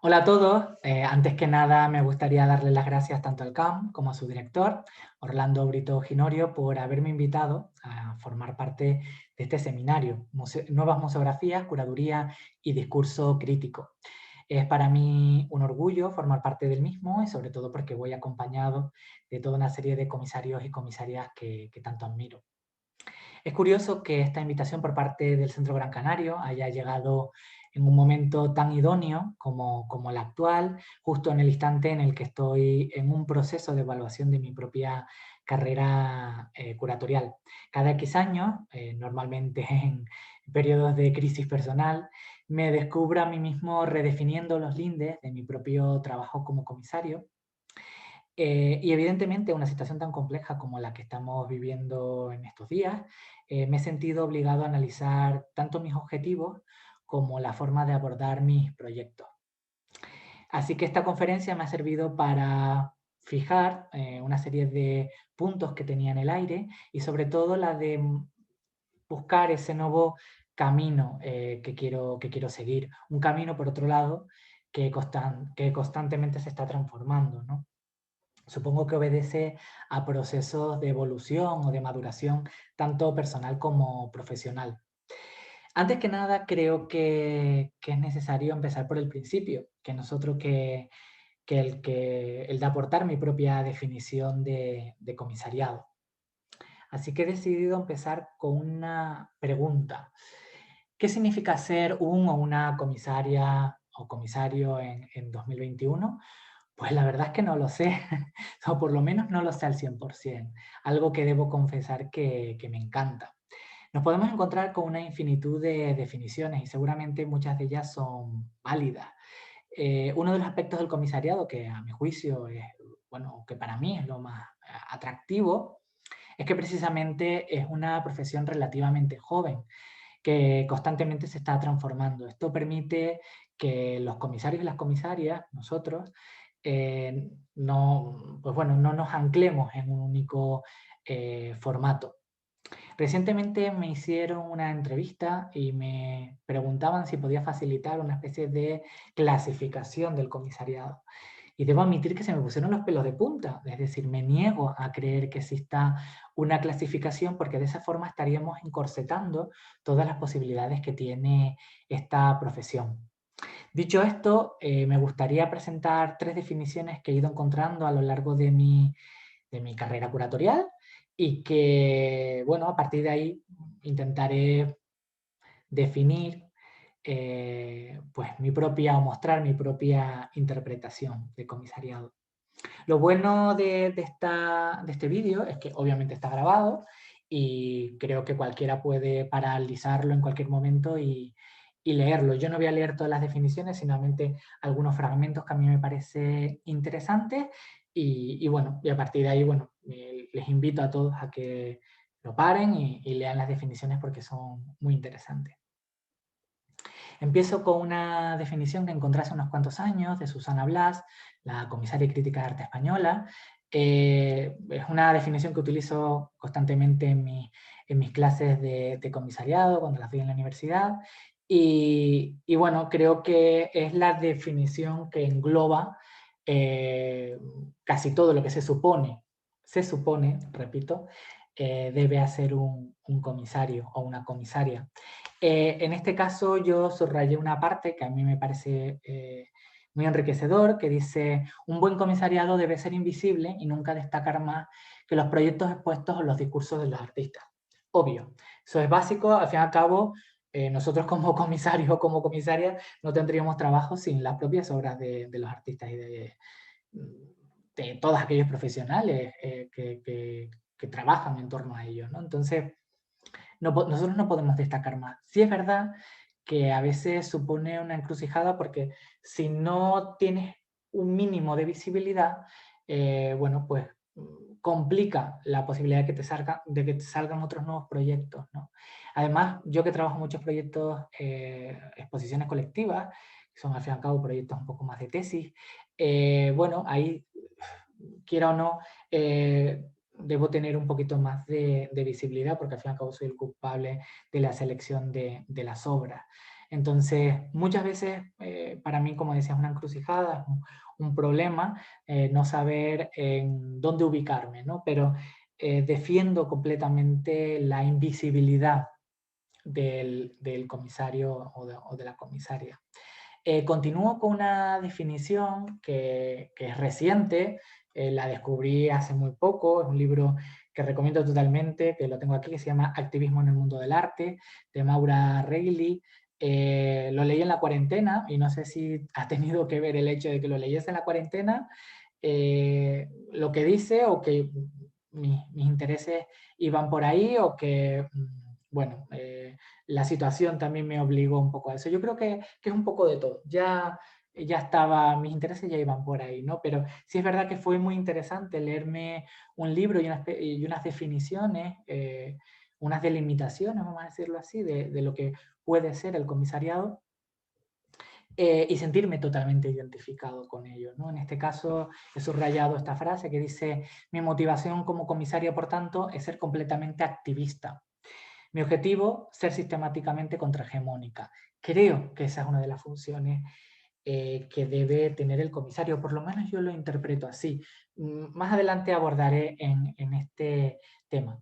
Hola a todos. Antes que nada me gustaría darle las gracias tanto al CAM como a su director, Orlando Brito Ginorio, por haberme invitado a formar parte de este seminario, Nuevas museografías, curaduría y discurso crítico. Es para mí un orgullo formar parte del mismo y sobre todo porque voy acompañado de toda una serie de comisarios y comisarias que tanto admiro. Es curioso que esta invitación por parte del Centro Gran Canario haya llegado en un momento tan idóneo como el actual, justo en el instante en el que estoy en un proceso de evaluación de mi propia carrera curatorial. Cada X años, normalmente en periodos de crisis personal, me descubro a mí mismo redefiniendo los lindes de mi propio trabajo como comisario. Y evidentemente una situación tan compleja como la que estamos viviendo en estos días, me he sentido obligado a analizar tanto mis objetivos como la forma de abordar mis proyectos. Así que esta conferencia me ha servido para fijar una serie de puntos que tenía en el aire y sobre todo la de buscar ese nuevo camino que quiero seguir. Un camino, por otro lado, que constantemente se está transformando, ¿no? Supongo que obedece a procesos de evolución o de maduración, tanto personal como profesional. Antes que nada, creo que es necesario empezar por el principio, que nosotros el de aportar mi propia definición de comisariado. Así que he decidido empezar con una pregunta. ¿Qué significa ser un o una comisaria o comisario en 2021? Pues la verdad es que no lo sé, o por lo menos no lo sé al 100%, algo que debo confesar que me encanta. Nos podemos encontrar con una infinitud de definiciones y seguramente muchas de ellas son válidas. Uno de los aspectos del comisariado que a mi juicio es, bueno, que para mí es lo más atractivo, es que precisamente es una profesión relativamente joven, que constantemente se está transformando. Esto permite que los comisarios y las comisarias, nosotros, pues bueno, no nos anclemos en un único formato. Recientemente me hicieron una entrevista y me preguntaban si podía facilitar una especie de clasificación del comisariado. Y debo admitir que se me pusieron los pelos de punta, es decir, me niego a creer que exista una clasificación porque de esa forma estaríamos encorsetando todas las posibilidades que tiene esta profesión. Dicho esto, me gustaría presentar 3 definiciones que he ido encontrando a lo largo de mi carrera curatorial y que, bueno, a partir de ahí intentaré definir pues mi propia o mostrar mi propia interpretación de comisariado. Lo bueno de este vídeo es que obviamente está grabado y creo que cualquiera puede paralizarlo en cualquier momento y leerlo. Yo no voy a leer todas las definiciones, sino algunos fragmentos que a mí me parece interesantes y bueno, y a partir de ahí, bueno, les invito a todos a que lo paren y lean las definiciones porque son muy interesantes. Empiezo con una definición que encontré hace unos cuantos años de Susana Blas, la comisaria y crítica de arte española. Es una definición que utilizo constantemente en mis clases de comisariado, cuando las doy en la universidad. Y bueno, creo que es la definición que engloba casi todo lo que se supone, repito, debe hacer un comisario o una comisaria. En este caso yo subrayé una parte que a mí me parece muy enriquecedor, que dice: un buen comisariado debe ser invisible y nunca destacar más que los proyectos expuestos o los discursos de los artistas. Obvio, eso es básico, al fin y al cabo, nosotros como comisarios o como comisarias no tendríamos trabajo sin las propias obras de los artistas y de todos aquellos profesionales que trabajan en torno a ellos, ¿no? Entonces, nosotros no podemos destacar más. Sí es verdad que a veces supone una encrucijada porque si no tienes un mínimo de visibilidad, bueno, pues complica la posibilidad de que te salgan otros nuevos proyectos, ¿no? Además, yo que trabajo en muchos proyectos, exposiciones colectivas, que son al fin y al cabo proyectos un poco más de tesis, bueno, ahí, quiera o no, debo tener un poquito más de visibilidad porque al fin y al cabo soy el culpable de la selección de las obras. Entonces, muchas veces para mí, como decía, es una encrucijada, es un problema, no saber en dónde ubicarme, ¿no? Pero defiendo completamente la invisibilidad del comisario o de la comisaria. Continúo con una definición que es reciente, la descubrí hace muy poco, es un libro que recomiendo totalmente, que lo tengo aquí, que se llama Activismo en el mundo del arte, de Maura Reilly. Lo leí en la cuarentena y no sé si ha tenido que ver el hecho de que lo leyese en la cuarentena, lo que dice o que mis intereses iban por ahí o que, bueno, la situación también me obligó un poco a eso. Yo creo que es un poco de todo. Ya estaba, mis intereses ya iban por ahí, ¿no? Pero sí es verdad que fue muy interesante leerme un libro y unas definiciones, unas delimitaciones, vamos a decirlo así, de lo que puede ser el comisariado. Y sentirme totalmente identificado con ello, ¿no? En este caso he subrayado esta frase que dice: mi motivación como comisario, por tanto, es ser completamente activista. Mi objetivo, ser sistemáticamente contrahegemónica. Creo que esa es una de las funciones que debe tener el comisario, por lo menos yo lo interpreto así. Más adelante abordaré en este tema.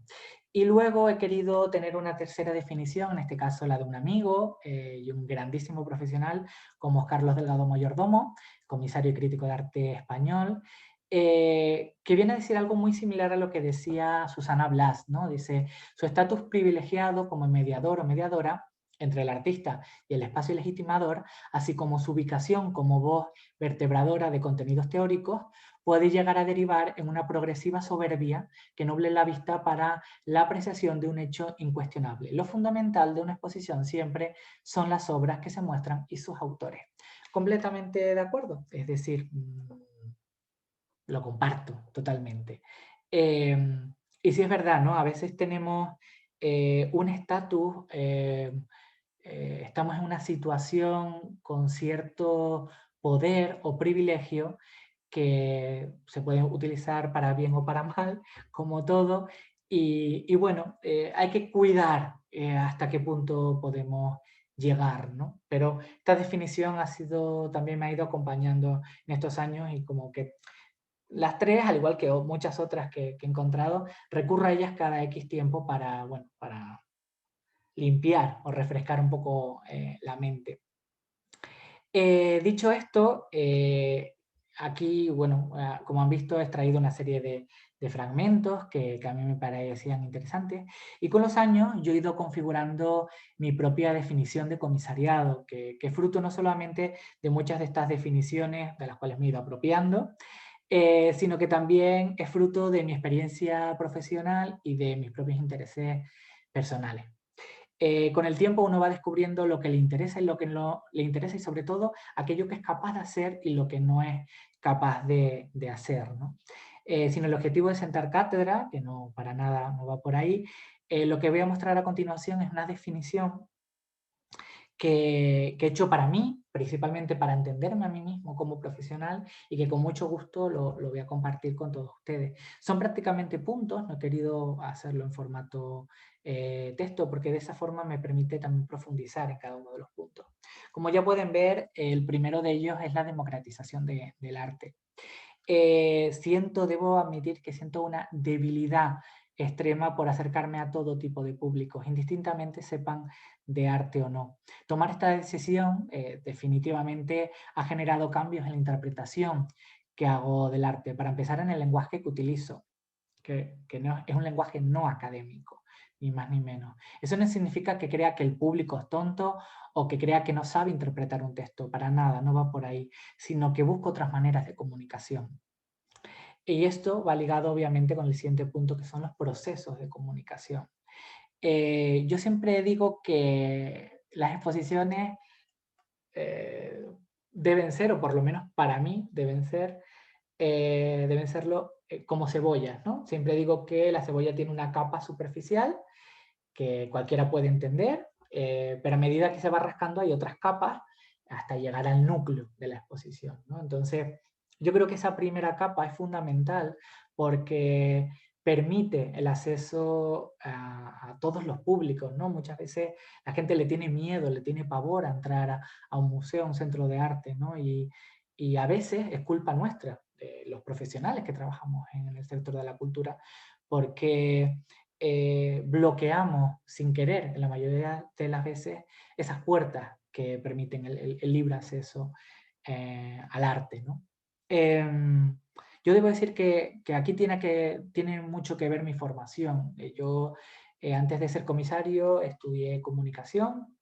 Y luego he querido tener una tercera definición, en este caso la de un amigo y un grandísimo profesional como Carlos Delgado Mayordomo, comisario y crítico de arte español, que viene a decir algo muy similar a lo que decía Susana Blas, ¿no? Dice: su estatus privilegiado como mediador o mediadora entre el artista y el espacio legitimador, así como su ubicación como voz vertebradora de contenidos teóricos, puede llegar a derivar en una progresiva soberbia que nuble la vista para la apreciación de un hecho incuestionable. Lo fundamental de una exposición siempre son las obras que se muestran y sus autores. Completamente de acuerdo, es decir, lo comparto totalmente. Y sí es verdad, ¿no? A veces tenemos un estatus, estamos en una situación con cierto poder o privilegio que se pueden utilizar para bien o para mal, como todo, y bueno, hay que cuidar hasta qué punto podemos llegar, ¿no? Pero esta definición ha sido, también me ha ido acompañando en estos años y como que las tres, al igual que muchas otras que he encontrado, recurro a ellas cada X tiempo para, bueno, para limpiar o refrescar un poco la mente. Dicho esto, aquí, bueno, como han visto, he extraído una serie de fragmentos que a mí me parecían interesantes, y con los años yo he ido configurando mi propia definición de comisariado, que es fruto no solamente de muchas de estas definiciones de las cuales me he ido apropiando, sino que también es fruto de mi experiencia profesional y de mis propios intereses personales. Con el tiempo uno va descubriendo lo que le interesa y lo que no le interesa, y sobre todo aquello que es capaz de hacer y lo que no es capaz de hacer, ¿no? Sino el objetivo de sentar cátedra, que no, para nada no va por ahí, lo que voy a mostrar a continuación es una definición que he hecho para mí, principalmente para entenderme a mí mismo como profesional, y que con mucho gusto lo voy a compartir con todos ustedes. Son prácticamente puntos, no he querido hacerlo en formato texto porque de esa forma me permite también profundizar en cada uno de los puntos. Como ya pueden ver, el primero de ellos es la democratización del arte. Debo admitir que siento una debilidad extrema por acercarme a todo tipo de públicos, indistintamente sepan de arte o no. Tomar esta decisión definitivamente ha generado cambios en la interpretación que hago del arte. Para empezar, en el lenguaje que utilizo, que no, es un lenguaje no académico, ni más ni menos. Eso no significa que crea que el público es tonto o que crea que no sabe interpretar un texto, para nada, no va por ahí, sino que busco otras maneras de comunicación. Y esto va ligado obviamente con el siguiente punto, que son los procesos de comunicación. Yo siempre digo que las exposiciones deben ser, o por lo menos para mí deben serlo como cebollas, ¿no? Siempre digo que la cebolla tiene una capa superficial que cualquiera puede entender, pero a medida que se va rascando hay otras capas hasta llegar al núcleo de la exposición, ¿no? Entonces, yo creo que esa primera capa es fundamental porque permite el acceso a todos los públicos, ¿no? Muchas veces la gente le tiene miedo, le tiene pavor a entrar a un museo, a un centro de arte, ¿no? Y a veces es culpa nuestra, de los profesionales que trabajamos en el sector de la cultura, porque bloqueamos sin querer, en la mayoría de las veces, esas puertas que permiten el libre acceso al arte, ¿no? Yo debo decir que aquí tiene mucho que ver mi formación. Yo, antes de ser comisario, estudié comunicación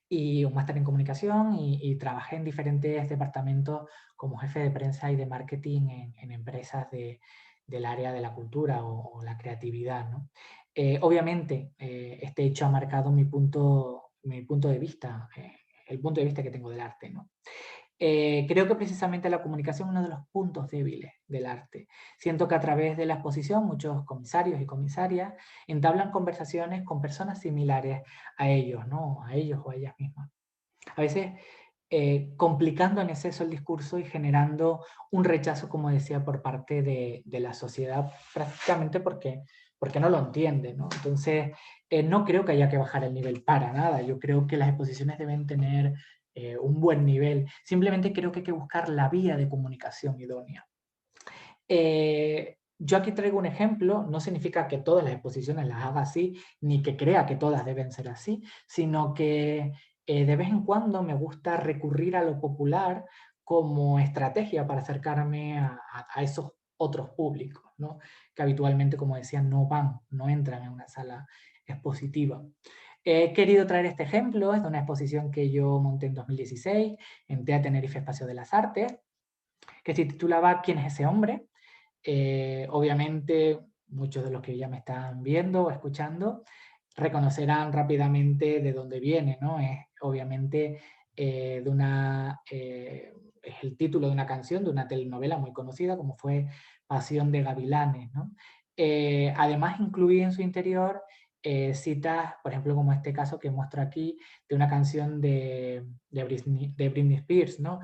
y un máster en comunicación y trabajé en diferentes departamentos como jefe de prensa y de marketing en empresas del área de la cultura o la creatividad, ¿no? Obviamente, este hecho ha marcado mi punto de vista, el punto de vista que tengo del arte, ¿no? Creo que precisamente la comunicación es uno de los puntos débiles del arte. Siento que a través de la exposición muchos comisarios y comisarias entablan conversaciones con personas similares a ellos, ¿no? A ellos o a ellas mismas. A veces complicando en exceso el discurso y generando un rechazo, como decía, por parte de la sociedad, prácticamente porque no lo entiende, ¿no? Entonces, no creo que haya que bajar el nivel para nada. Yo creo que las exposiciones deben tener un buen nivel. Simplemente creo que hay que buscar la vía de comunicación idónea. Yo aquí traigo un ejemplo, no significa que todas las exposiciones las haga así, ni que crea que todas deben ser así, sino que de vez en cuando me gusta recurrir a lo popular como estrategia para acercarme a esos otros públicos, ¿no? Que habitualmente, como decía, no entran en una sala expositiva. He querido traer este ejemplo, es de una exposición que yo monté en 2016 en TEA Tenerife Espacio de las Artes, que se titulaba ¿Quién es ese hombre? Obviamente, muchos de los que ya me están viendo o escuchando reconocerán rápidamente de dónde viene, ¿no? Es obviamente es el título de una canción, de una telenovela muy conocida como fue Pasión de Gavilanes, ¿no? Además, incluí en su interior citas, por ejemplo, como este caso que muestro aquí, de una canción de Britney Spears, ¿no?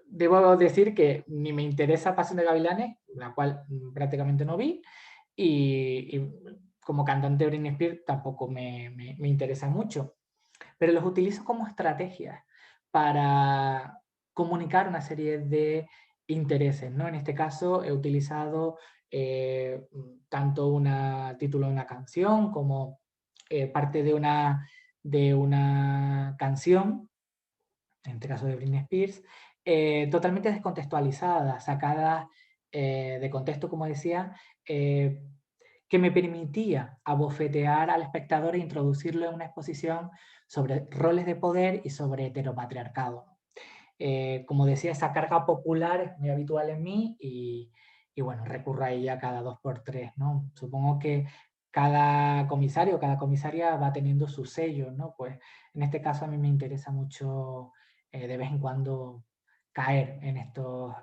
Debo decir que ni me interesa Pasión de Gavilanes, la cual prácticamente no vi, y como cantante Britney Spears tampoco me interesa mucho, pero los utilizo como estrategias para comunicar una serie de intereses, ¿no? En este caso he utilizado tanto un título de una canción como parte de una canción, en este caso de Britney Spears, totalmente descontextualizadas, sacadas de contexto, como decía, eh, que me permitía abofetear al espectador e introducirlo en una exposición sobre roles de poder y sobre heteropatriarcado. Como decía, esa carga popular es muy habitual en mí y bueno, recurro a ella cada 2 por 3, ¿no? Supongo que cada comisario, cada comisaria va teniendo su sello, ¿no? Pues en este caso a mí me interesa mucho de vez en cuando caer en estos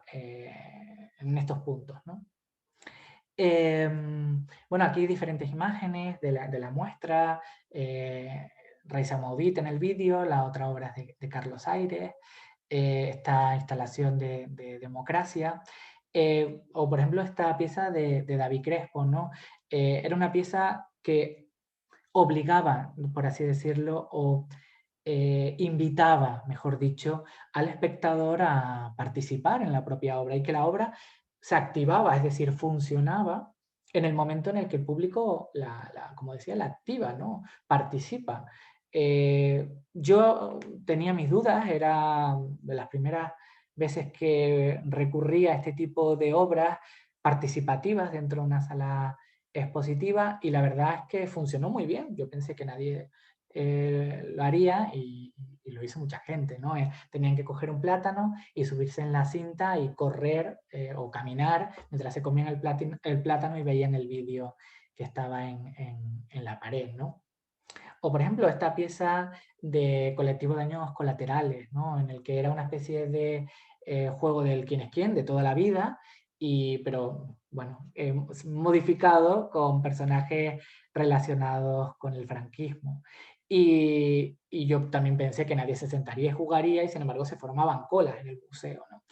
puntos, ¿no? Bueno, aquí hay diferentes imágenes de la muestra. Raiza Maudit en el vídeo, la otra obra es de Carlos Aires, esta instalación de democracia, o por ejemplo esta pieza de David Crespo, ¿no? Era una pieza que obligaba, por así decirlo, o invitaba, mejor dicho, al espectador a participar en la propia obra y que la obra se activaba, es decir, funcionaba en el momento en el que el público, como decía, la activa, ¿no? Participa. Yo tenía mis dudas, era de las primeras veces que recurría a este tipo de obras participativas dentro de una sala expositiva y la verdad es que funcionó muy bien. Yo pensé que nadie lo haría y lo hizo mucha gente, ¿no? Tenían que coger un plátano y subirse en la cinta y correr o caminar mientras se comían el plátano y veían el vídeo que estaba en la pared, ¿no? O por ejemplo esta pieza de Colectivo de Daños Colaterales, ¿no? En el que era una especie de juego del quién es quién de toda la vida, pero bueno, modificado con personajes relacionados con el franquismo. Y yo también pensé que nadie se sentaría y jugaría y sin embargo se formaban colas en el museo, ¿no?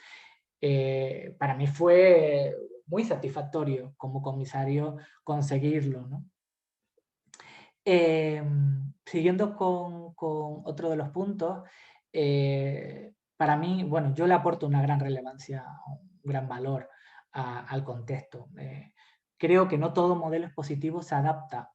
Para mí fue muy satisfactorio como comisario conseguirlo, ¿no? Siguiendo con otro de los puntos, para mí, bueno, yo le aporto una gran relevancia, un gran valor al contexto. Creo que no todo modelo expositivo se adapta,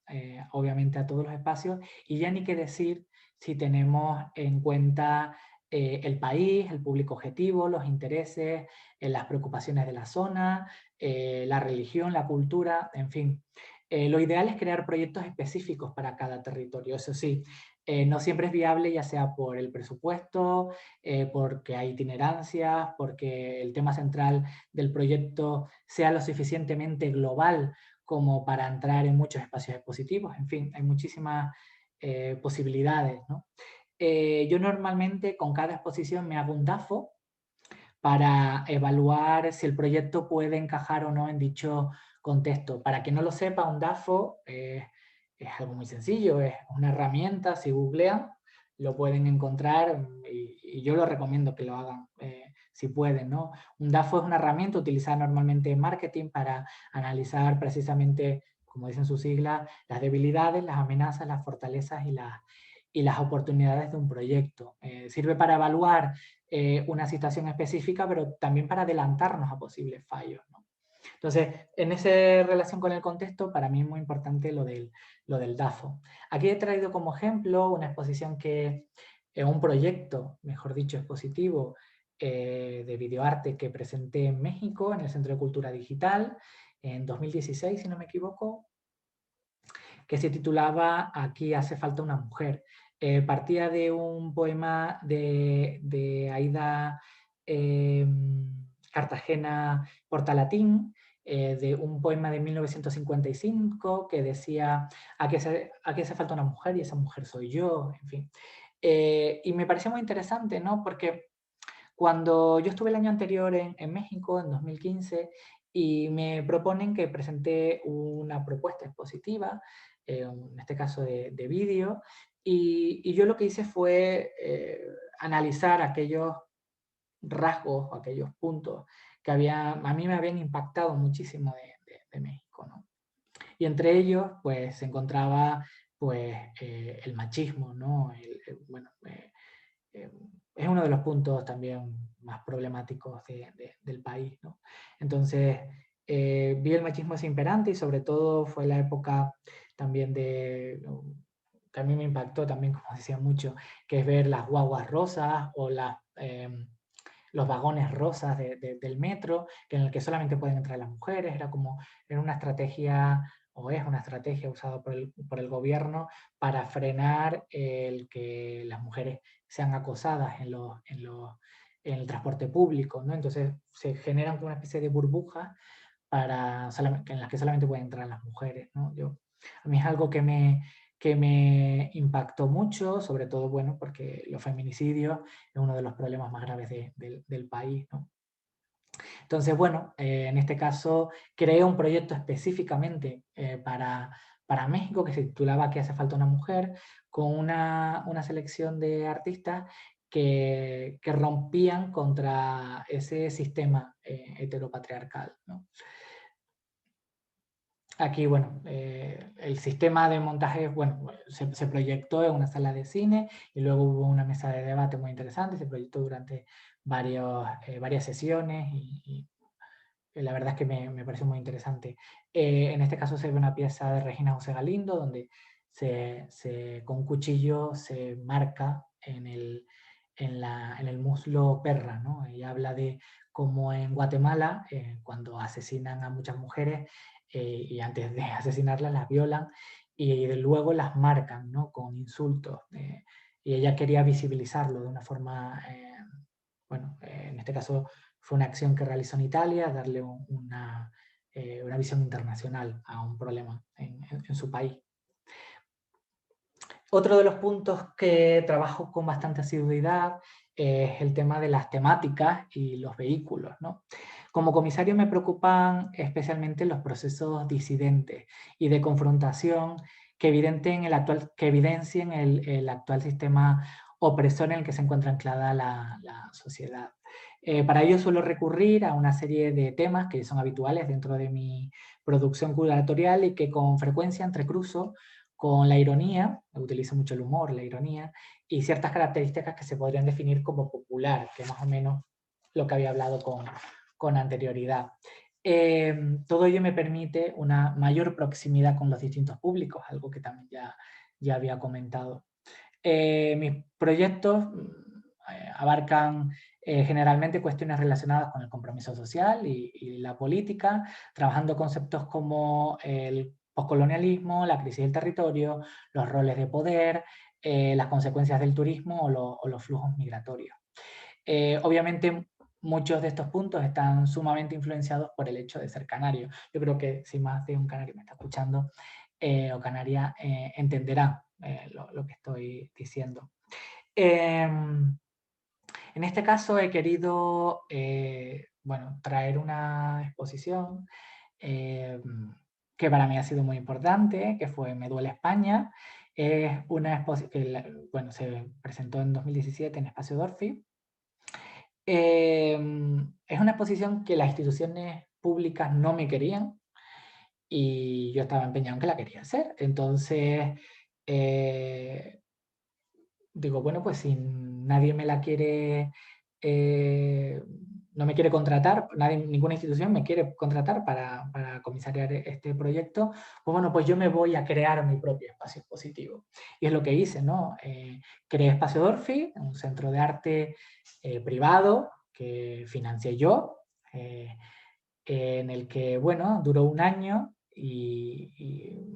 obviamente, a todos los espacios, y ya ni qué decir si tenemos en cuenta el país, el público objetivo, los intereses, las preocupaciones de la zona, la religión, la cultura, en fin. Lo ideal es crear proyectos específicos para cada territorio. Eso sí, no siempre es viable, ya sea por el presupuesto, porque hay itinerancias, porque el tema central del proyecto sea lo suficientemente global como para entrar en muchos espacios expositivos. En fin, hay muchísimas posibilidades, ¿no? Yo normalmente con cada exposición me hago un DAFO para evaluar si el proyecto puede encajar o no en dicho contexto. Para quien no lo sepa, un DAFO es algo muy sencillo, es una herramienta, si googlean, lo pueden encontrar y yo lo recomiendo que lo hagan si pueden, ¿no? Un DAFO es una herramienta utilizada normalmente en marketing para analizar precisamente, como dicen sus siglas, las debilidades, las amenazas, las fortalezas y las oportunidades de un proyecto. Sirve para evaluar una situación específica, pero también para adelantarnos a posibles fallos, ¿no? Entonces, en esa relación con el contexto, para mí es muy importante lo del DAFO. Aquí he traído como ejemplo una exposición un proyecto, mejor dicho, expositivo de videoarte que presenté en México, en el Centro de Cultura Digital, en 2016, si no me equivoco, que se titulaba Aquí hace falta una mujer. Partía de un poema de Aida Cartagena Portalatín, de un poema de 1955 que decía aquí hace falta una mujer y esa mujer soy yo, en fin. Y me pareció muy interesante, ¿no? Porque cuando yo estuve el año anterior en México, en 2015, y me proponen que presente una propuesta expositiva, en este caso de vídeo, y yo lo que hice fue analizar aquellos rasgos, aquellos puntos que a mí me habían impactado muchísimo de México, ¿no? Y entre ellos, pues, se encontraba pues, el machismo, ¿no? Bueno, eh, es uno de los puntos también más problemáticos del país, ¿no? Entonces, vi el machismo ese imperante y sobre todo fue la época también que a mí me impactó también, como decía mucho, que es ver las guaguas rosas o los vagones rosas del metro, que en el que solamente pueden entrar las mujeres, era una estrategia, o es una estrategia usada por el gobierno para frenar el que las mujeres sean acosadas en el transporte público, ¿no? Entonces se generan como una especie de burbujas en las que solamente pueden entrar las mujeres, ¿no? A mí es algo que me impactó mucho, sobre todo, bueno, porque los feminicidios es uno de los problemas más graves del país, ¿no? Entonces, bueno, en este caso creé un proyecto específicamente para México que se titulaba ¿Qué hace falta una mujer? Con una selección de artistas que rompían contra ese sistema heteropatriarcal, ¿no? Aquí, bueno, el sistema de montaje, bueno, se proyectó en una sala de cine y luego hubo una mesa de debate muy interesante, se proyectó durante varias sesiones y la verdad es que me pareció muy interesante. En este caso se ve una pieza de Regina José Galindo donde con un cuchillo se marca en el muslo perra, ¿no? Ella habla de cómo en Guatemala, cuando asesinan a muchas mujeres y antes de asesinarlas las violan y luego las marcan, ¿no? Con insultos. Y ella quería visibilizarlo de una forma, bueno, en este caso fue una acción que realizó en Italia, darle una visión internacional a un problema en su país. Otro de los puntos que trabajo con bastante asiduidad es el tema de las temáticas y los vehículos, ¿no? Como comisario me preocupan especialmente los procesos disidentes y de confrontación que evidencien el actual sistema opresor en el que se encuentra anclada la sociedad. Para ello suelo recurrir a una serie de temas que son habituales dentro de mi producción curatorial y que con frecuencia entrecruzo con la ironía, utilizo mucho el humor, la ironía, y ciertas características que se podrían definir como popular, que es más o menos lo que había hablado con anterioridad. Todo ello me permite una mayor proximidad con los distintos públicos, algo que también ya había comentado. Mis proyectos abarcan generalmente cuestiones relacionadas con el compromiso social y la política, trabajando conceptos como el poscolonialismo, la crisis del territorio, los roles de poder, las consecuencias del turismo o los flujos migratorios. Obviamente muchos de estos puntos están sumamente influenciados por el hecho de ser canario. Yo creo que si más de un canario me está escuchando o canaria entenderá lo que estoy diciendo. En este caso he querido bueno, traer una exposición que para mí ha sido muy importante, que fue Me duele España. Es una exposición que bueno, se presentó en 2017 en Espacio Dorfi. Es una exposición que las instituciones públicas no me querían y yo estaba empeñado en que la quería hacer. Entonces, digo, bueno, pues si nadie me la quiere, no me quiere contratar, ninguna institución me quiere contratar para comisariar este proyecto, pues bueno, pues yo me voy a crear mi propio espacio expositivo. Y es lo que hice, ¿no? Creé Espacio Dorfi, un centro de arte privado que financié yo, en el que, bueno, duró un año y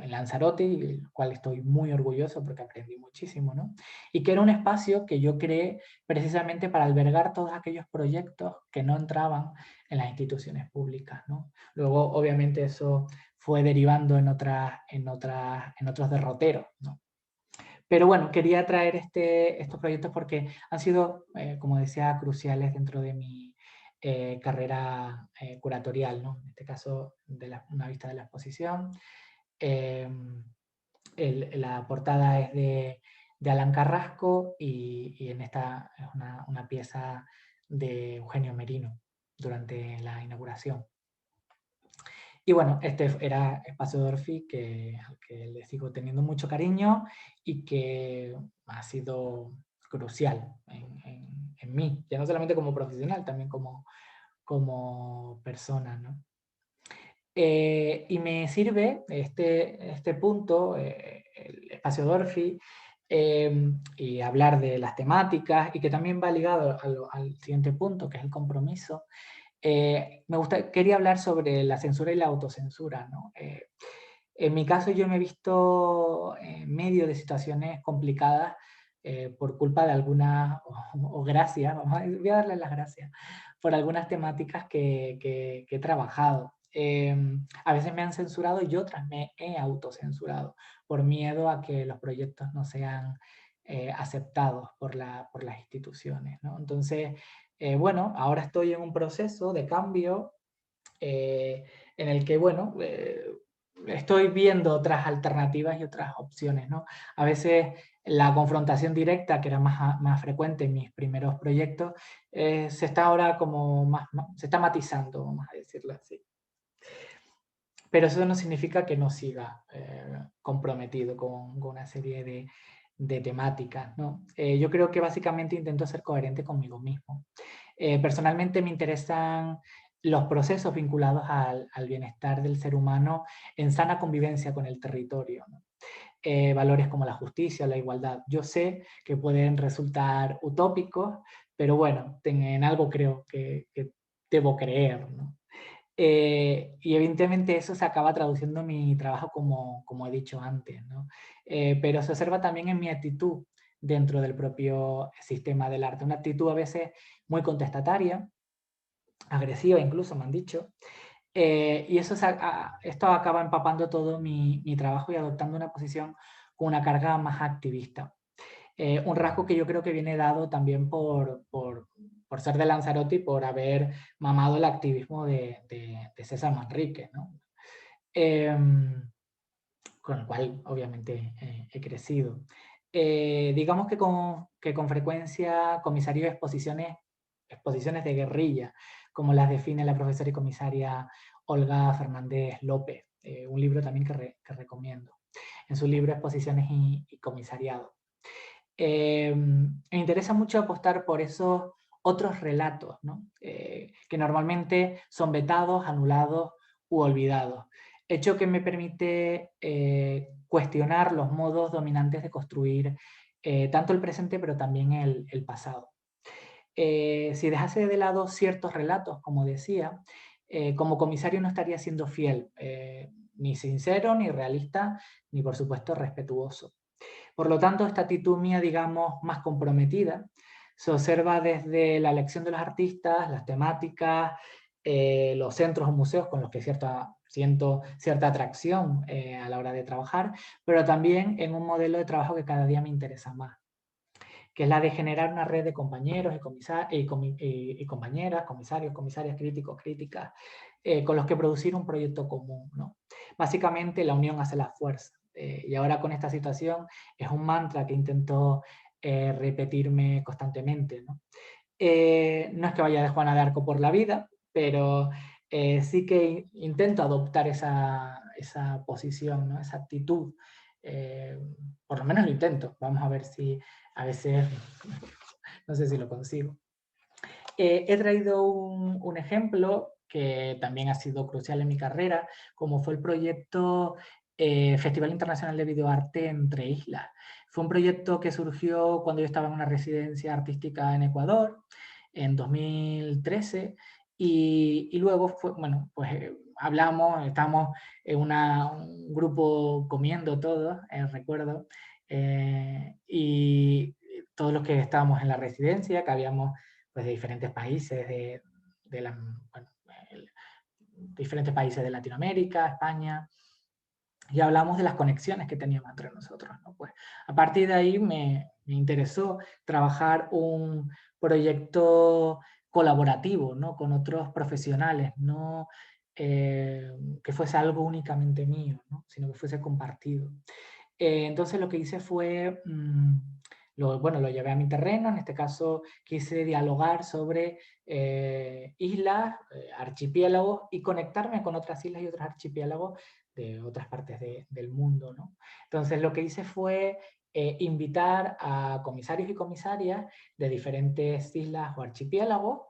en Lanzarote, del cual estoy muy orgulloso porque aprendí muchísimo, ¿no? Y que era un espacio que yo creé precisamente para albergar todos aquellos proyectos que no entraban en las instituciones públicas, ¿no? Luego, obviamente, eso fue derivando en otros derroteros, ¿no? Pero bueno, quería traer estos proyectos porque han sido, como decía, cruciales dentro de mi carrera curatorial, ¿no? En este caso, una vista de la exposición. La portada es de Alan Carrasco y en esta es una pieza de Eugenio Merino durante la inauguración. Y bueno, este era Espacio Dorfi, al que le sigo teniendo mucho cariño y que ha sido crucial en mí, ya no solamente como profesional, también como persona, ¿no? Y me sirve este punto, el Espacio Dorfi, y hablar de las temáticas, y que también va ligado al siguiente punto, que es el compromiso. Quería hablar sobre la censura y la autocensura, ¿no? En mi caso yo me he visto en medio de situaciones complicadas por culpa de algunas, o gracias, voy a darle las gracias, por algunas temáticas que he trabajado. A veces me han censurado y otras me he autocensurado por miedo a que los proyectos no sean aceptados por las instituciones, ¿no? Entonces, bueno, ahora estoy en un proceso de cambio en el que, bueno, estoy viendo otras alternativas y otras opciones, ¿no? A veces la confrontación directa, que era más frecuente en mis primeros proyectos, se está ahora como se está matizando, vamos a decirlo así. Pero eso no significa que no siga comprometido con una serie de temáticas, ¿no? Yo creo que básicamente intento ser coherente conmigo mismo. Personalmente me interesan los procesos vinculados al bienestar del ser humano en sana convivencia con el territorio, ¿no? Valores como la justicia, la igualdad. Yo sé que pueden resultar utópicos, pero bueno, en algo creo que debo creer, ¿no? Y evidentemente eso se acaba traduciendo en mi trabajo como he dicho antes, ¿no? Pero se observa también en mi actitud dentro del propio sistema del arte. Una actitud a veces muy contestataria, agresiva incluso, me han dicho. Y esto acaba empapando todo mi trabajo y adoptando una posición con una carga más activista. Un rasgo que yo creo que viene dado también por ser de Lanzarote y por haber mamado el activismo de César Manrique, ¿no? Con el cual obviamente he crecido. digamos que con frecuencia comisario exposiciones de guerrilla, como las define la profesora y comisaria Olga Fernández López, un libro también que recomiendo, en su libro Exposiciones y Comisariado. Me interesa mucho apostar por esos otros relatos, ¿no? Que normalmente son vetados, anulados u olvidados. Hecho que me permite cuestionar los modos dominantes de construir tanto el presente, pero también el pasado. Si dejase de lado ciertos relatos, como decía, como comisario no estaría siendo fiel, ni sincero, ni realista, ni por supuesto respetuoso. Por lo tanto, esta actitud mía, digamos, más comprometida, se observa desde la elección de los artistas, las temáticas, los centros o museos con los que siento cierta atracción a la hora de trabajar, pero también en un modelo de trabajo que cada día me interesa más, que es la de generar una red de compañeros y compañeras, comisarios, comisarias, críticos, críticas, con los que producir un proyecto común, ¿no? Básicamente la unión hace la fuerza. Y ahora con esta situación es un mantra que intento repetirme constantemente, ¿no? No es que vaya de Juana de Arco por la vida, pero sí que intento adoptar esa posición, ¿no? Esa actitud. Eh, por lo menos lo intento. Vamos a ver si a veces, no sé si lo consigo. He traído un ejemplo que también ha sido crucial en mi carrera, como fue el proyecto Festival Internacional de Videoarte entre Islas. Fue un proyecto que surgió cuando yo estaba en una residencia artística en Ecuador, en 2013, y luego fue, bueno, pues hablamos, estábamos en un grupo comiendo todos, recuerdo, y todos los que estábamos en la residencia, que habíamos pues, de diferentes países, bueno, diferentes países de Latinoamérica, España, y hablamos de las conexiones que teníamos entre nosotros, ¿no? Pues, a partir de ahí me interesó trabajar un proyecto colaborativo, ¿no? Con otros profesionales, no que fuese algo únicamente mío, ¿no? Sino que fuese compartido. Entonces lo que hice fue, bueno, lo llevé a mi terreno, en este caso quise dialogar sobre islas, archipiélagos y conectarme con otras islas y otros archipiélagos de otras partes del mundo, ¿no? Entonces lo que hice fue invitar a comisarios y comisarias de diferentes islas o archipiélagos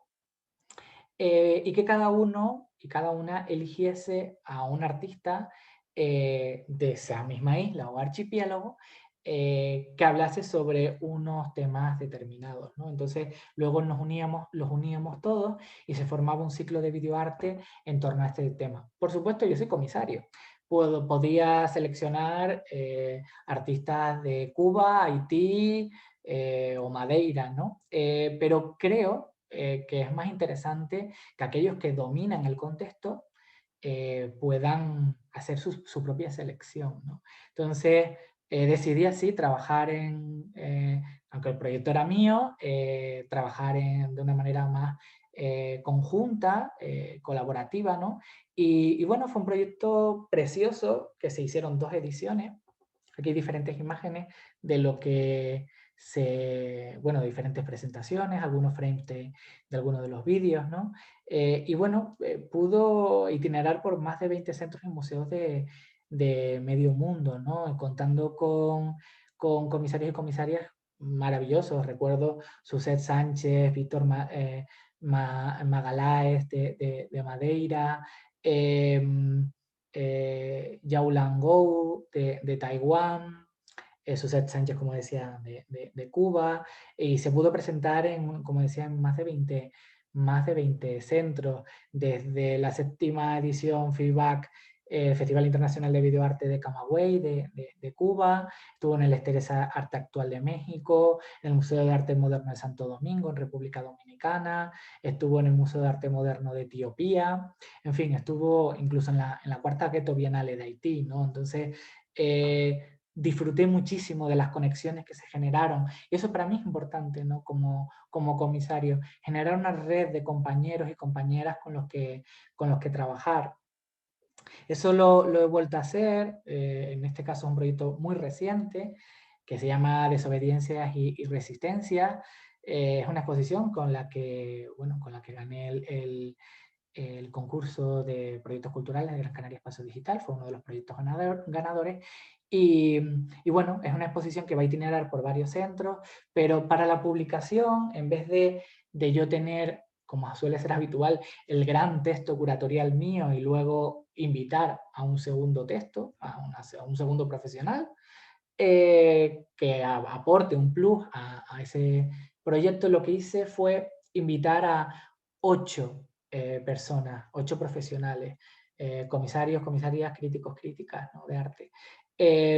y que cada uno y cada una eligiese a un artista de esa misma isla o archipiélago que hablase sobre unos temas determinados, ¿no? Entonces, luego los uníamos todos y se formaba un ciclo de videoarte en torno a este tema. Por supuesto, yo soy comisario. Podía seleccionar artistas de Cuba, Haití o Madeira, ¿no? Pero creo que es más interesante que aquellos que dominan el contexto puedan hacer su propia selección, ¿no? Entonces, decidí así trabajar aunque el proyecto era mío, trabajar de una manera más conjunta, colaborativa, ¿no? Y bueno, fue un proyecto precioso que se hicieron 2 ediciones. Aquí hay diferentes imágenes de lo que bueno, diferentes presentaciones, algunos frames de algunos de los vídeos, ¿no? Y bueno, pudo itinerar por más de 20 centros y museos de medio mundo, ¿no? Contando con comisarios y comisarias maravillosos. Recuerdo Suset Sánchez, Víctor Magaláes de Madeira, Yao Langou de Taiwán, Suset Sánchez, como decía, de Cuba, y se pudo presentar como decía, en más de 20 centros, desde la 7ª edición Feedback, Festival Internacional de Videoarte de Camagüey, de Cuba, estuvo en el Esteresa Arte Actual de México, en el Museo de Arte Moderno de Santo Domingo, en República Dominicana, estuvo en el Museo de Arte Moderno de Etiopía, en fin, estuvo incluso en la 4ª Ghetto Bienale de Haití, ¿no? Entonces, disfruté muchísimo de las conexiones que se generaron. Y eso para mí es importante, ¿no? Como comisario, generar una red de compañeros y compañeras con los que trabajar. Eso lo he vuelto a hacer, en este caso un proyecto muy reciente, que se llama Desobediencias y Resistencias. Es una exposición con la que, bueno, con la que gané el concurso de proyectos culturales de Gran Canaria Espacio Digital, fue uno de los proyectos ganadores. Y bueno, es una exposición que va a itinerar por varios centros, pero para la publicación, en vez de yo tener, como suele ser habitual, el gran texto curatorial mío y luego invitar a un segundo texto, a un segundo profesional, que aporte un plus a ese proyecto, lo que hice fue invitar a 8 personas, 8 profesionales, comisarios, comisarias, críticos, críticas, ¿no?, de arte,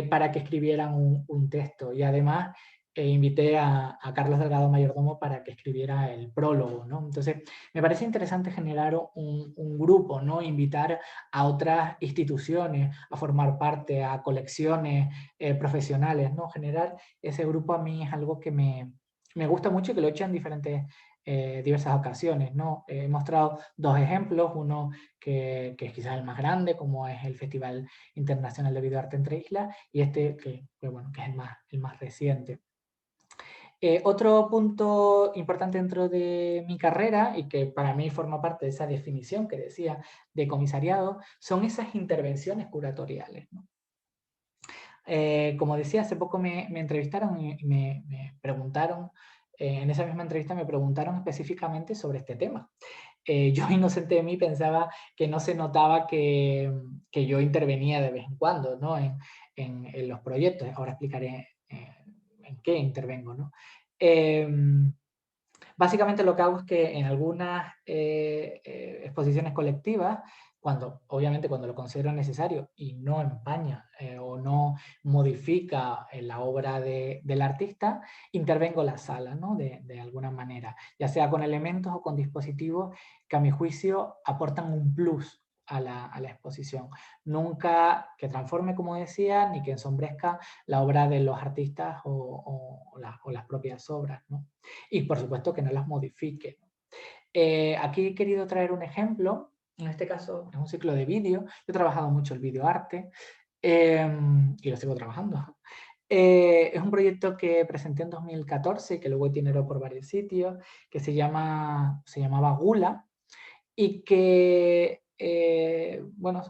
para que escribieran un texto. Y además invité a Carlos Delgado Mayordomo para que escribiera el prólogo, ¿no? Entonces, me parece interesante generar un grupo, ¿no? Invitar a otras instituciones a formar parte, a colecciones profesionales, ¿no? Generar ese grupo a mí es algo que me gusta mucho y que lo he hecho en diversas ocasiones, ¿no? He mostrado 2 ejemplos, uno que es quizás el más grande, como es el Festival Internacional de Videoarte Entre Islas, y este bueno, que es el más reciente. Otro punto importante dentro de mi carrera, y que para mí forma parte de esa definición que decía de comisariado, son esas intervenciones curatoriales, ¿no? Como decía, hace poco me entrevistaron y me preguntaron, en esa misma entrevista me preguntaron específicamente sobre este tema. Yo, inocente de mí, pensaba que no se notaba que yo intervenía de vez en cuando, ¿no?, en los proyectos. Ahora explicaré en qué intervengo, ¿no? Básicamente lo que hago es que en algunas exposiciones colectivas, obviamente cuando lo considero necesario y no empaña o no modifica la obra del artista, intervengo la sala, ¿no?, de alguna manera, ya sea con elementos o con dispositivos que a mi juicio aportan un plus a la exposición. Nunca que transforme, como decía, ni que ensombrezca la obra de los artistas o las propias obras, ¿no? Y por supuesto que no las modifique. Aquí he querido traer un ejemplo, en este caso es un ciclo de vídeo. Yo he trabajado mucho el videoarte y lo sigo trabajando. Es un proyecto que presenté en 2014 y que luego itineró por varios sitios, que se llamaba Gula, y que, bueno,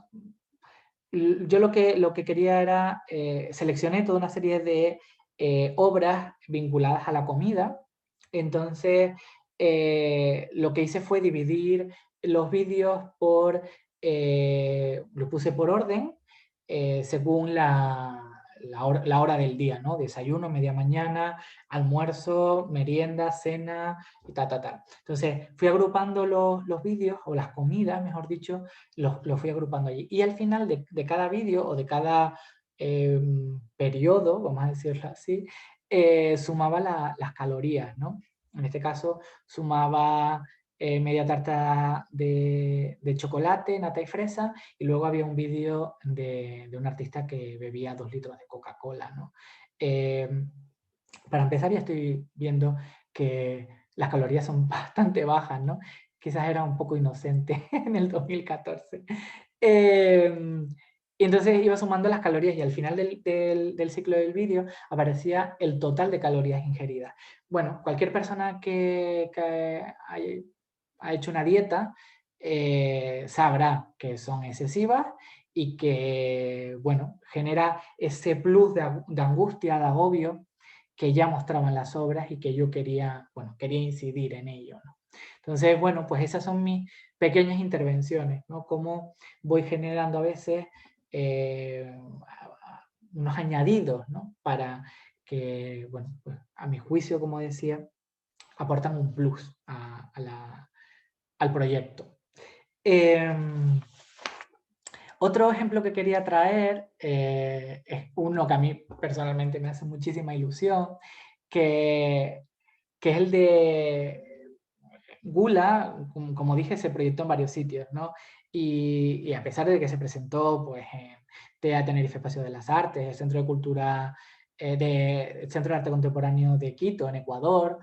yo lo que quería era, seleccioné toda una serie de obras vinculadas a la comida. Entonces, lo que hice fue dividir los vídeos lo puse por orden, según la hora del día, ¿no? Desayuno, media mañana, almuerzo, merienda, cena, y ta. Entonces, fui agrupando los vídeos, o las comidas, mejor dicho, los fui agrupando allí. Y al final de cada vídeo, o de cada periodo, vamos a decirlo así, sumaba las calorías, ¿no? En este caso, sumaba media tarta de chocolate, nata y fresa, y luego había un vídeo de un artista que bebía 2 litros de Coca-Cola, ¿no? Para empezar, ya estoy viendo que las calorías son bastante bajas, ¿no? Quizás era un poco inocente en el 2014. Y entonces iba sumando las calorías y al final del ciclo del vídeo aparecía el total de calorías ingeridas. Bueno, cualquier persona que ha hecho una dieta sabrá que son excesivas y que, bueno, genera ese plus de angustia, de agobio, que ya mostraban las obras y que yo quería incidir en ello, ¿no? Entonces, bueno, pues esas son mis pequeñas intervenciones, ¿no? Cómo voy generando a veces unos añadidos, ¿no? Para que, bueno, pues a mi juicio, como decía, aportan un plus al proyecto. Otro ejemplo que quería traer es uno que a mí personalmente me hace muchísima ilusión, que es el de Gula. Como dije, se proyectó en varios sitios, ¿no? Y a pesar de que se presentó pues, en TEA Tenerife Espacio de las Artes, el Centro de Cultura, el Centro de Arte Contemporáneo de Quito, en Ecuador,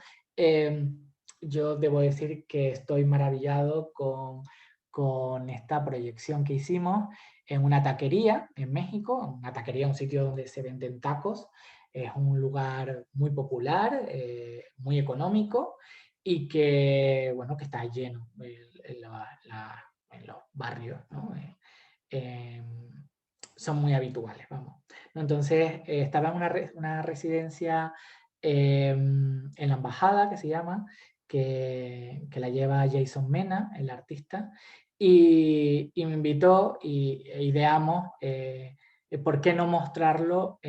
yo debo decir que estoy maravillado con esta proyección que hicimos en una taquería en México, una taquería, un sitio donde se venden tacos, Es un lugar muy popular, muy económico y que, bueno, que está lleno en los barrios, ¿no? Son muy habituales, vamos. Entonces, estaba en una residencia en la embajada, que se llama, que la lleva Jason Mena, el artista, y me invitó e ideamos por qué no mostrarlo,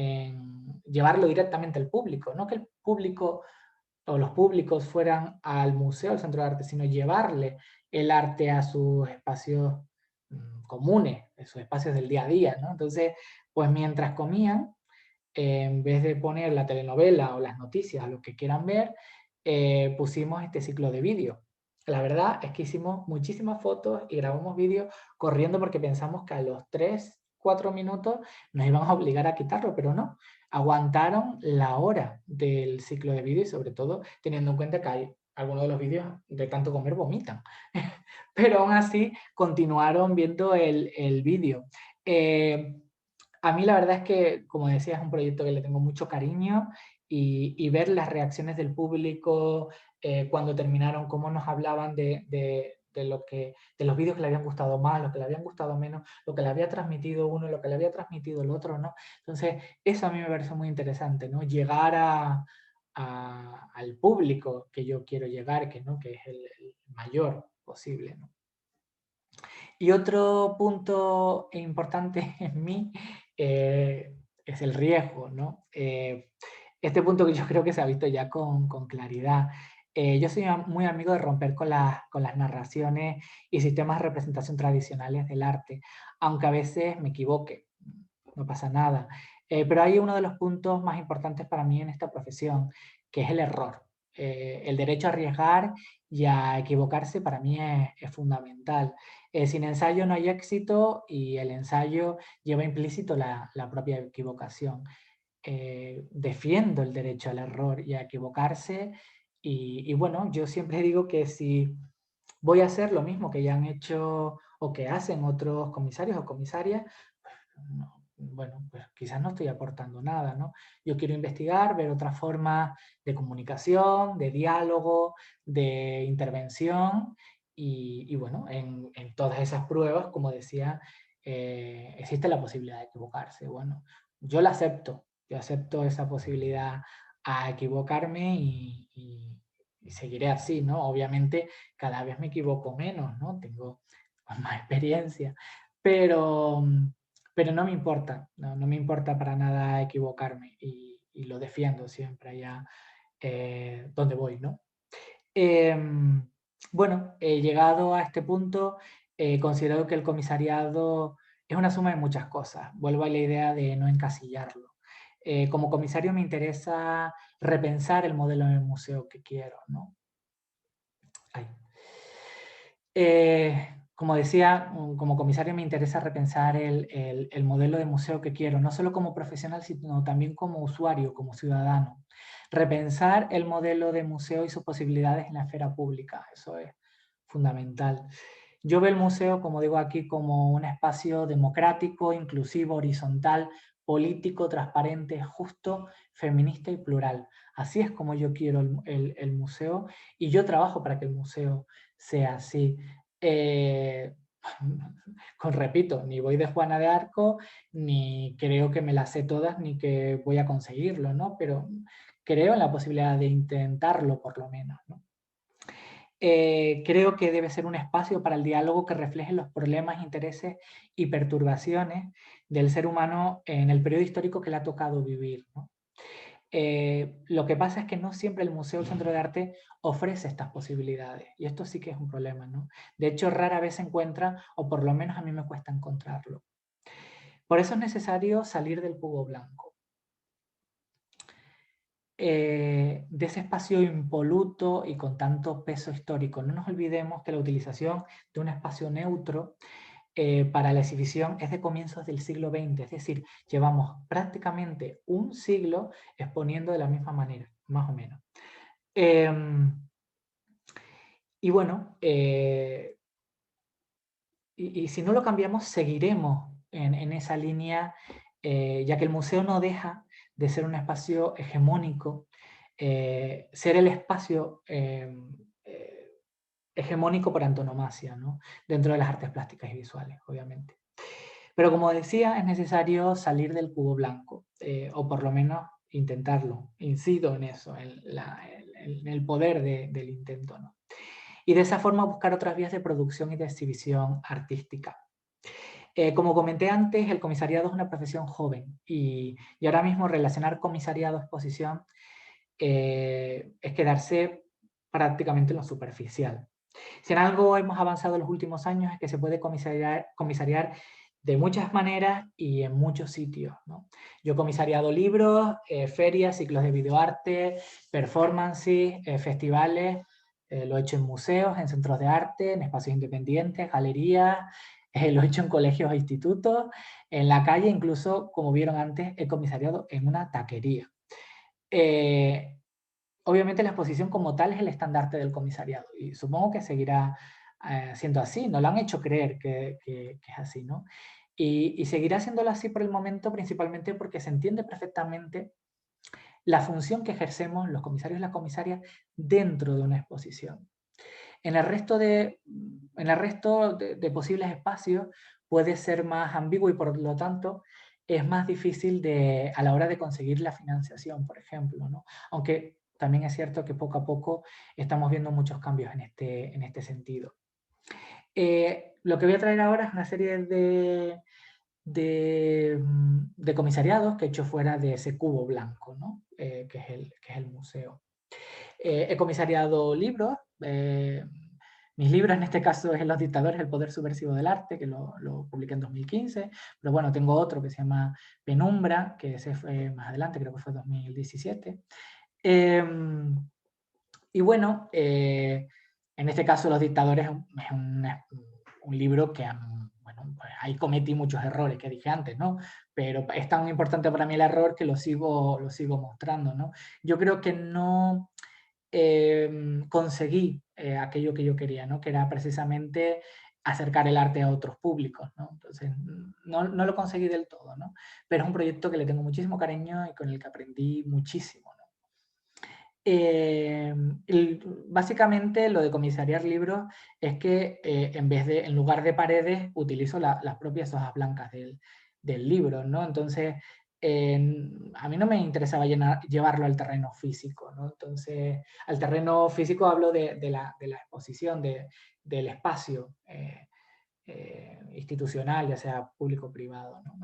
llevarlo directamente al público, no que el público o los públicos fueran al museo, al centro de arte, sino llevarle el arte a sus espacios comunes, a sus espacios del día a día, ¿no? Entonces, pues mientras comían, en vez de poner la telenovela o las noticias, lo que quieran ver, pusimos este ciclo de vídeo. La verdad es que hicimos muchísimas fotos y grabamos vídeos corriendo porque pensamos que a los 3, 4 minutos nos iban a obligar a quitarlo, pero no. Aguantaron la hora del ciclo de vídeo y sobre todo teniendo en cuenta que hay algunos de los vídeos de tanto comer vomitan. Pero aún así continuaron viendo el vídeo. A mí la verdad es que, como decía, es un proyecto que le tengo mucho cariño y ver las reacciones del público cuando terminaron, cómo nos hablaban de los vídeos que le habían gustado más, lo que le habían gustado menos, lo que le había transmitido uno, lo que le había transmitido el otro, ¿no? Entonces, eso a mí me parece muy interesante, ¿no? Llegar al público que yo quiero llegar, ¿no? Que es el mayor posible, ¿no? Y otro punto importante en mí es el riesgo, ¿no? Este punto que yo creo que se ha visto ya con claridad. Yo soy muy amigo de romper con las narraciones y sistemas de representación tradicionales del arte, aunque a veces me equivoque, no pasa nada. Pero hay uno de los puntos más importantes para mí en esta profesión, que es el error. El derecho a arriesgar y a equivocarse para mí es fundamental. Sin ensayo no hay éxito y el ensayo lleva implícito la propia equivocación. Defiendo el derecho al error y a equivocarse y bueno, yo siempre digo que si voy a hacer lo mismo que ya han hecho o que hacen otros comisarios o comisarias, no, bueno, pues quizás no estoy aportando nada, ¿no? Yo quiero investigar, ver otras formas de comunicación, de diálogo, de intervención y bueno, en todas esas pruebas, como decía, existe la posibilidad de equivocarse. Bueno, yo acepto esa posibilidad a equivocarme y seguiré así, ¿no? Obviamente cada vez me equivoco menos, ¿no? Tengo más experiencia, pero no me importa, no me importa para nada equivocarme y lo defiendo siempre allá donde voy, ¿no? Bueno, llegado a este punto, considero que el comisariado es una suma de muchas cosas. Vuelvo a la idea de no encasillarlo. Como comisario me interesa repensar el modelo del museo que quiero, ¿no? Ay. Como decía, como comisario me interesa repensar el modelo de museo que quiero, no solo como profesional, sino también como usuario, como ciudadano. Repensar el modelo de museo y sus posibilidades en la esfera pública, eso es fundamental. Yo veo el museo, como digo aquí, como un espacio democrático, inclusivo, horizontal, político, transparente, justo, feminista y plural. Así es como yo quiero el museo y yo trabajo para que el museo sea así. Eh, repito, ni voy de Juana de Arco, ni creo que me las sé todas, ni que voy a conseguirlo, ¿no? Pero creo en la posibilidad de intentarlo, por lo menos, ¿no? Creo que debe ser un espacio para el diálogo que refleje los problemas, intereses y perturbaciones del ser humano en el periodo histórico que le ha tocado vivir, ¿no? Lo que pasa es que no siempre el Museo o el Centro de Arte ofrece estas posibilidades y esto sí que es un problema, ¿no? De hecho, rara vez se encuentra, o por lo menos a mí me cuesta encontrarlo. Por eso es necesario salir del cubo blanco. De ese espacio impoluto y con tanto peso histórico. No nos olvidemos que la utilización de un espacio neutro para la exhibición es de comienzos del siglo XX, es decir, llevamos prácticamente un siglo exponiendo de la misma manera, más o menos. Y bueno, y si no lo cambiamos, seguiremos en esa línea, ya que el museo no deja de ser un espacio hegemónico, ser el espacio hegemónico por antonomasia, ¿no? Dentro de las artes plásticas y visuales, obviamente. Pero como decía, es necesario salir del cubo blanco, o por lo menos intentarlo. Incido en eso, en el poder del intento, ¿no? Y de esa forma buscar otras vías de producción y de exhibición artística. Como comenté antes, el comisariado es una profesión joven y ahora mismo relacionar comisariado-exposición es quedarse prácticamente en lo superficial. Si en algo hemos avanzado en los últimos años es que se puede comisariar de muchas maneras y en muchos sitios, ¿no? Yo he comisariado libros, ferias, ciclos de videoarte, performances, festivales, lo he hecho en museos, en centros de arte, en espacios independientes, galerías, lo he hecho en colegios e institutos, en la calle, incluso, como vieron antes, he comisariado en una taquería. Obviamente la exposición como tal es el estandarte del comisariado y supongo que seguirá siendo así, nos lo han hecho creer que es así, ¿no? Y seguirá siéndolo así por el momento, principalmente porque se entiende perfectamente la función que ejercemos los comisarios y las comisarias dentro de una exposición. En el resto de posibles espacios puede ser más ambiguo y por lo tanto es más difícil a la hora de conseguir la financiación, por ejemplo, ¿no? Aunque también es cierto que poco a poco estamos viendo muchos cambios en este sentido. Lo que voy a traer ahora es una serie de comisariados que he hecho fuera de ese cubo blanco, ¿no? Que es el museo. He comisariado libros. Mis libros, en este caso, es Los dictadores, el poder subversivo del arte, que lo publiqué en 2015. Pero bueno, tengo otro que se llama Penumbra, que ese fue más adelante, creo que fue 2017. Y bueno, en este caso Los dictadores es un libro que, bueno, pues ahí cometí muchos errores que dije antes, ¿no? Pero es tan importante para mí el error que lo sigo mostrando, ¿no? Yo creo que no conseguí aquello que yo quería, ¿no? Que era precisamente acercar el arte a otros públicos, ¿no? Entonces, no lo conseguí del todo, ¿no? Pero es un proyecto que le tengo muchísimo cariño y con el que aprendí muchísimo, ¿no? Básicamente lo de comisariar libros es que en lugar de paredes utilizo las propias hojas blancas del libro, ¿no? Entonces, a mí no me interesaba llevarlo al terreno físico, ¿no? Entonces, al terreno físico hablo de la exposición, del espacio institucional, ya sea público o privado, ¿no?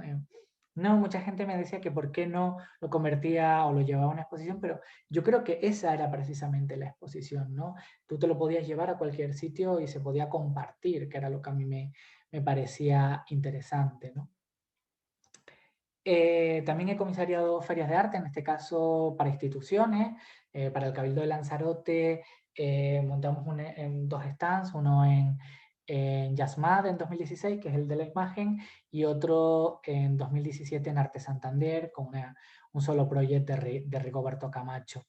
No, mucha gente me decía que por qué no lo convertía o lo llevaba a una exposición, pero yo creo que esa era precisamente la exposición, ¿no? Tú te lo podías llevar a cualquier sitio y se podía compartir, que era lo que a mí me parecía interesante, ¿no? También he comisariado ferias de arte, en este caso para instituciones, para el Cabildo de Lanzarote montamos en dos stands, uno en Yasmad en 2016, que es el de la imagen, y otro en 2017 en Arte Santander, con un solo proyecto de Rigoberto Camacho.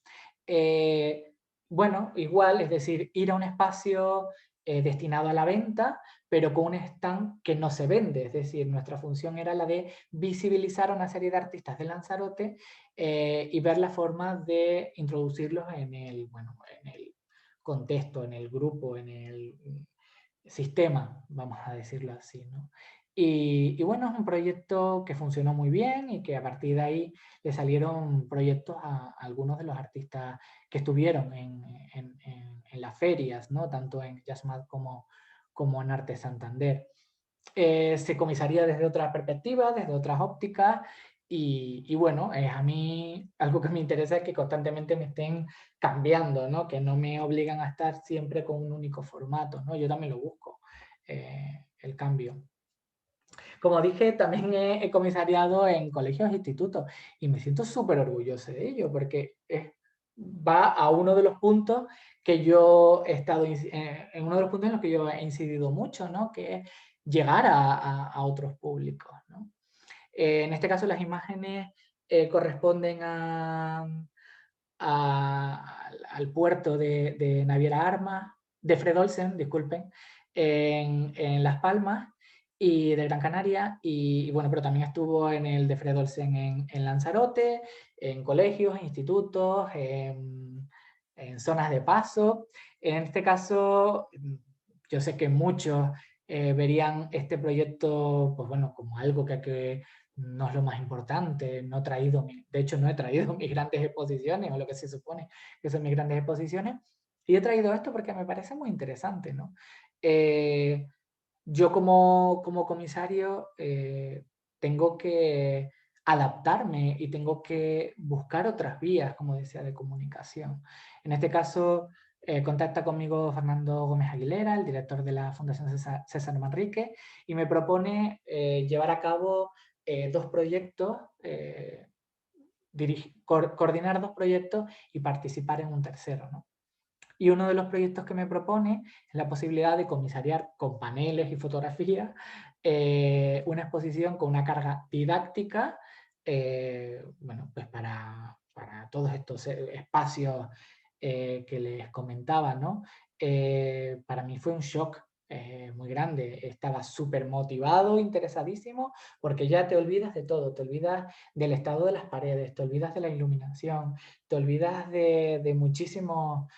Bueno, igual, es decir, ir a un espacio destinado a la venta, pero con un stand que no se vende, es decir, nuestra función era la de visibilizar a una serie de artistas de Lanzarote y ver la forma de introducirlos en el contexto, en el grupo, en el sistema, vamos a decirlo así, ¿no? Y bueno, es un proyecto que funcionó muy bien y que a partir de ahí le salieron proyectos a algunos de los artistas que estuvieron en las ferias, ¿no? Tanto en Jazzmad como en Arte Santander. Se comisaría desde otras perspectivas, desde otras ópticas y bueno, a mí algo que me interesa es que constantemente me estén cambiando, ¿no? Que no me obligan a estar siempre con un único formato, ¿no? Yo también lo busco, el cambio. Como dije, también he comisariado en colegios e institutos y me siento súper orgulloso de ello porque va a uno de los puntos que yo he estado, en uno de los puntos en los que yo he incidido mucho, ¿no? Que es llegar a otros públicos, ¿no? En este caso las imágenes corresponden al puerto de Naviera Armas, de Fred Olsen, disculpen, en Las Palmas, y de Gran Canaria, y bueno, pero también estuvo en el de Fred Olsen en Lanzarote, en colegios, institutos, en zonas de paso. En este caso, yo sé que muchos verían este proyecto, pues bueno, como algo que no es lo más importante. No he traído, de hecho, no he traído mis grandes exposiciones, o lo que se supone que son mis grandes exposiciones, y he traído esto porque me parece muy interesante, ¿no? Yo como comisario tengo que adaptarme y tengo que buscar otras vías, como decía, de comunicación. En este caso, contacta conmigo Fernando Gómez Aguilera, el director de la Fundación César Manrique, y me propone llevar a cabo dos proyectos, coordinar dos proyectos y participar en un tercero, ¿no? Y uno de los proyectos que me propone es la posibilidad de comisariar con paneles y fotografías una exposición con una carga didáctica, bueno, pues para todos estos espacios que les comentaba, ¿no? Para mí fue un shock muy grande. Estaba súper motivado, interesadísimo, porque ya te olvidas de todo, te olvidas del estado de las paredes, te olvidas de la iluminación, te olvidas de muchísimos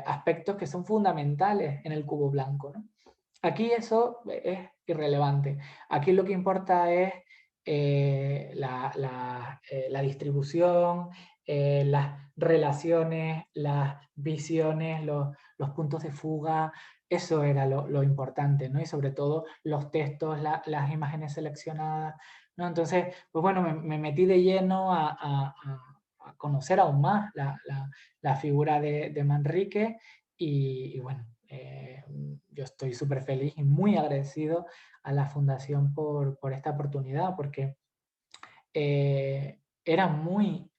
aspectos que son fundamentales en el cubo blanco, ¿no? Aquí eso es irrelevante. Aquí lo que importa es la distribución, las relaciones, las visiones, los puntos de fuga. Eso era lo importante, ¿no? Y sobre todo los textos, las imágenes seleccionadas, ¿no? Entonces, pues bueno, me metí de lleno a conocer aún más la figura de Manrique y bueno, yo estoy súper feliz y muy agradecido a la Fundación por esta oportunidad, porque era muy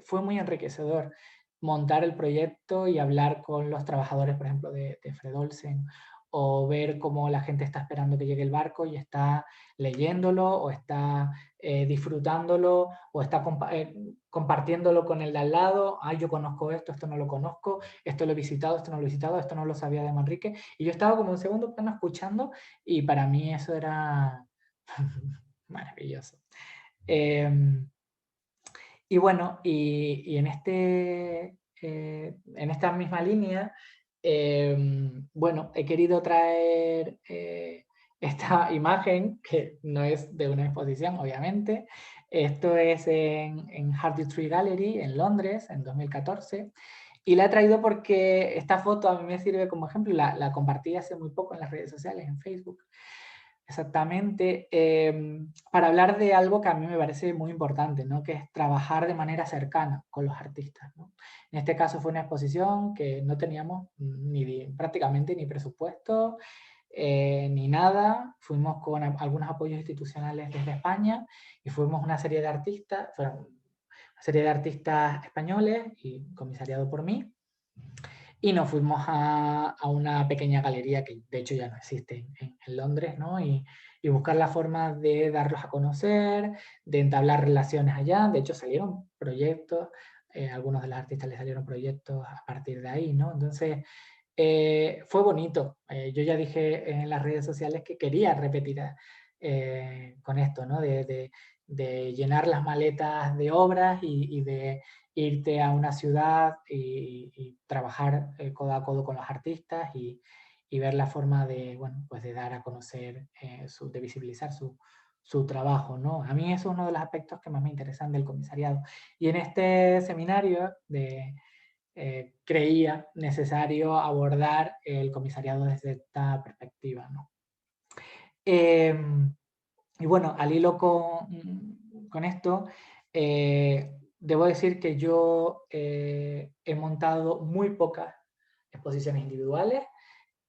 fue muy enriquecedor montar el proyecto y hablar con los trabajadores, por ejemplo, de Fred Olsen, o ver cómo la gente está esperando que llegue el barco y está leyéndolo, o está disfrutándolo, o está compartiéndolo con el de al lado. Ah, yo conozco esto, esto no lo conozco, esto lo he visitado, esto no lo he visitado, esto no lo sabía de Manrique. Y yo estaba como en segundo plano escuchando, y para mí eso era maravilloso. Y bueno, y en esta misma línea, bueno, he querido traer esta imagen, que no es de una exposición, obviamente. Esto es en Hardy Tree Gallery, en Londres, en 2014. Y la he traído porque esta foto a mí me sirve como ejemplo, la compartí hace muy poco en las redes sociales, en Facebook. Exactamente, para hablar de algo que a mí me parece muy importante, ¿no? Que es trabajar de manera cercana con los artistas, ¿no? En este caso fue una exposición que no teníamos prácticamente ni presupuesto, ni nada. Fuimos con algunos apoyos institucionales desde España y fuimos una serie de artistas, fueron una serie de artistas españoles y comisariado por mí. Y nos fuimos a una pequeña galería que de hecho ya no existe en Londres, ¿no? Y buscar la forma de darlos a conocer, de entablar relaciones allá. De hecho salieron proyectos, algunos de los artistas les salieron proyectos a partir de ahí, ¿no? Entonces fue bonito. Yo ya dije en las redes sociales que quería repetir con esto, ¿no? De llenar las maletas de obras y de irte a una ciudad y trabajar codo a codo con los artistas y ver la forma de, bueno, pues de dar a conocer, de visibilizar su trabajo, ¿no? A mí eso es uno de los aspectos que más me interesan del comisariado. Y en este seminario creía necesario abordar el comisariado desde esta perspectiva, ¿no? Y bueno, al hilo con esto, debo decir que yo he montado muy pocas exposiciones individuales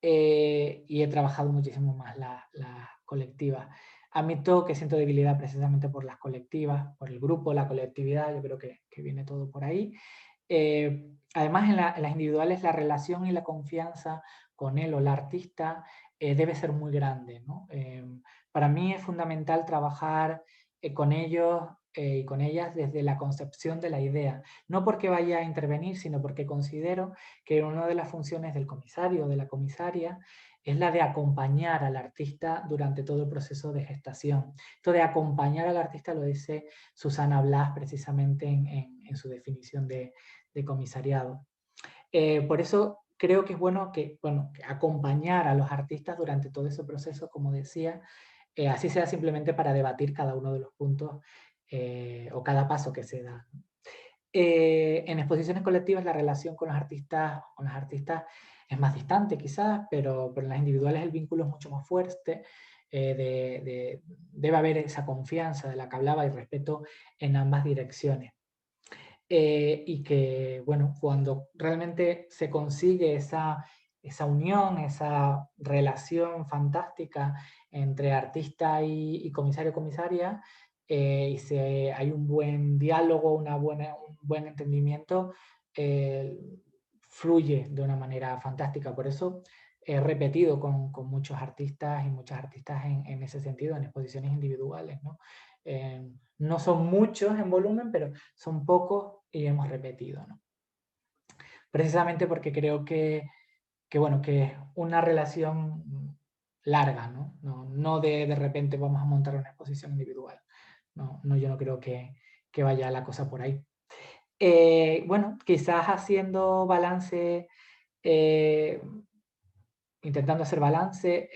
y he trabajado muchísimo más las colectivas. Admito que siento debilidad precisamente por las colectivas, por el grupo, la colectividad, yo creo que viene todo por ahí. Además, en las individuales la relación y la confianza con él o la artista debe ser muy grande, ¿no? Para mí es fundamental trabajar con ellos y con ellas desde la concepción de la idea. No porque vaya a intervenir, sino porque considero que una de las funciones del comisario o de la comisaria es la de acompañar al artista durante todo el proceso de gestación. Esto de acompañar al artista lo dice Susana Blas precisamente en su definición de comisariado. Por eso creo que es bueno que acompañar a los artistas durante todo ese proceso, como decía, así sea simplemente para debatir cada uno de los puntos o cada paso que se da. En exposiciones colectivas la relación con los artistas es más distante quizás, pero en las individuales el vínculo es mucho más fuerte, debe haber esa confianza de la que hablaba y respeto en ambas direcciones. Y que, bueno, cuando realmente se consigue esa unión, esa relación fantástica entre artista y comisario-comisaria, hay un buen diálogo, un buen entendimiento, eh, fluye de una manera fantástica. Por eso he repetido con muchos artistas y muchas artistas en ese sentido, en exposiciones individuales, ¿no? No son muchos en volumen, pero son pocos y hemos repetido, ¿no? Precisamente porque creo bueno, que es una relación larga, ¿no? No de repente vamos a montar una exposición individual. Yo no creo que vaya la cosa por ahí. Bueno, quizás haciendo balance, intentando hacer balance,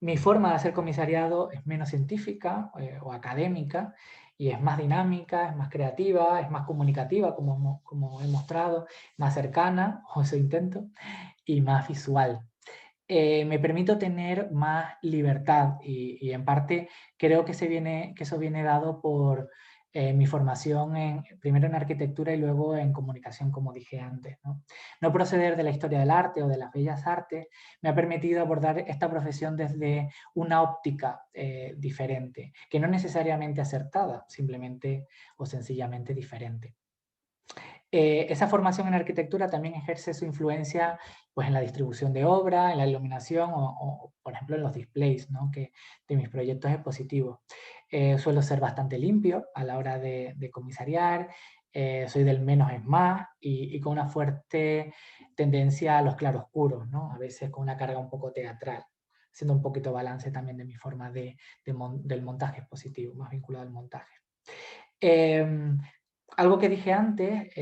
mi forma de hacer comisariado es menos científica o académica y es más dinámica, es más creativa, es más comunicativa, como he mostrado, más cercana, o eso intento, y más visual. Me permito tener más libertad y en parte creo que eso viene dado por mi formación primero en arquitectura y luego en comunicación, como dije antes, ¿no? No proceder de la historia del arte o de las bellas artes me ha permitido abordar esta profesión desde una óptica diferente, que no necesariamente acertada, simplemente o sencillamente diferente. Esa formación en arquitectura también ejerce su influencia pues, en la distribución de obra, en la iluminación o, por ejemplo, en los displays, ¿no? De mis proyectos expositivos. Suelo ser bastante limpio a la hora de comisariar, soy del menos es más y con una fuerte tendencia a los claroscuros, ¿no? A veces con una carga un poco teatral, haciendo un poquito balance también de mi forma del montaje expositivo, más vinculado al montaje. Algo que dije antes,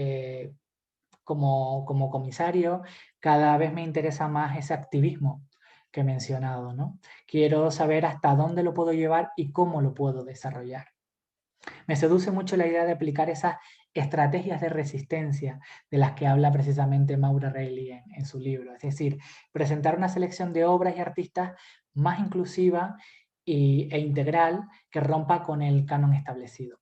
como comisario, cada vez me interesa más ese activismo que he mencionado, ¿no? Quiero saber hasta dónde lo puedo llevar y cómo lo puedo desarrollar. Me seduce mucho la idea de aplicar esas estrategias de resistencia de las que habla precisamente Maura Reilly en su libro. Es decir, presentar una selección de obras y artistas más inclusiva e integral que rompa con el canon establecido.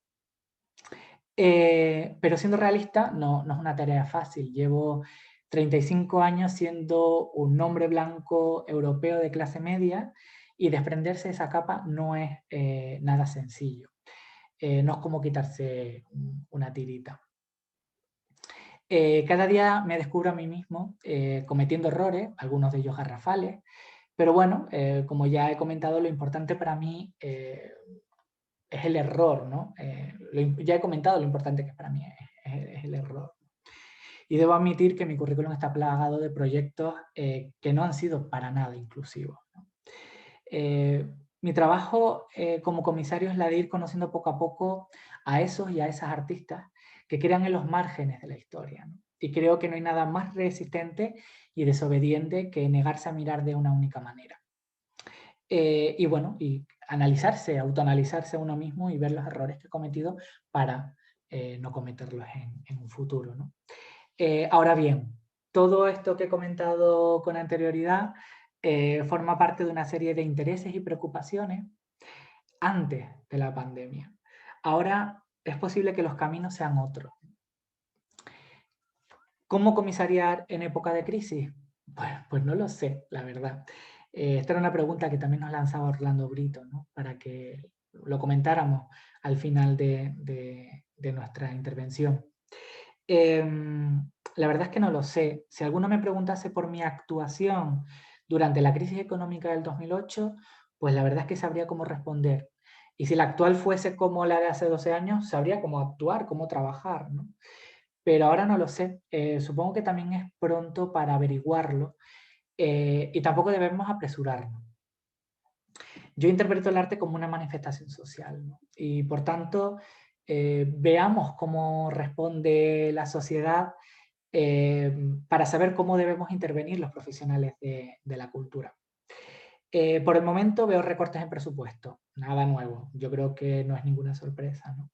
Pero siendo realista, no es una tarea fácil. Llevo 35 años siendo un hombre blanco europeo de clase media y desprenderse de esa capa no es nada sencillo. No es como quitarse una tirita. Cada día me descubro a mí mismo cometiendo errores, algunos de ellos garrafales, pero bueno, como ya he comentado, lo importante para mí es el error, ¿no? Ya he comentado lo importante que es para mí es el error. Y debo admitir que mi currículum está plagado de proyectos que no han sido para nada inclusivos, ¿no? Mi trabajo como comisario es la de ir conociendo poco a poco a esos y a esas artistas que crean en los márgenes de la historia, ¿no? Y creo que no hay nada más resistente y desobediente que negarse a mirar de una única manera. Y bueno, y autoanalizarse a uno mismo y ver los errores que he cometido para no cometerlos en un futuro, ¿no? Ahora bien, todo esto que he comentado con anterioridad forma parte de una serie de intereses y preocupaciones antes de la pandemia. Ahora es posible que los caminos sean otros. ¿Cómo comisariar en época de crisis? Pues no lo sé, la verdad. Esta era una pregunta que también nos lanzaba Orlando Brito, ¿no? Para que lo comentáramos al final de nuestra intervención. La verdad es que no lo sé. Si alguno me preguntase por mi actuación durante la crisis económica del 2008, pues la verdad es que sabría cómo responder. Y si la actual fuese como la de hace 12 años, sabría cómo actuar, cómo trabajar, ¿no? Pero ahora no lo sé. Supongo que también es pronto para averiguarlo y tampoco debemos apresurarnos. Yo interpreto el arte como una manifestación social, ¿no? Y por tanto, veamos cómo responde la sociedad para saber cómo debemos intervenir los profesionales de la cultura. Por el momento veo recortes en presupuesto, nada nuevo. Yo creo que no es ninguna sorpresa, ¿no?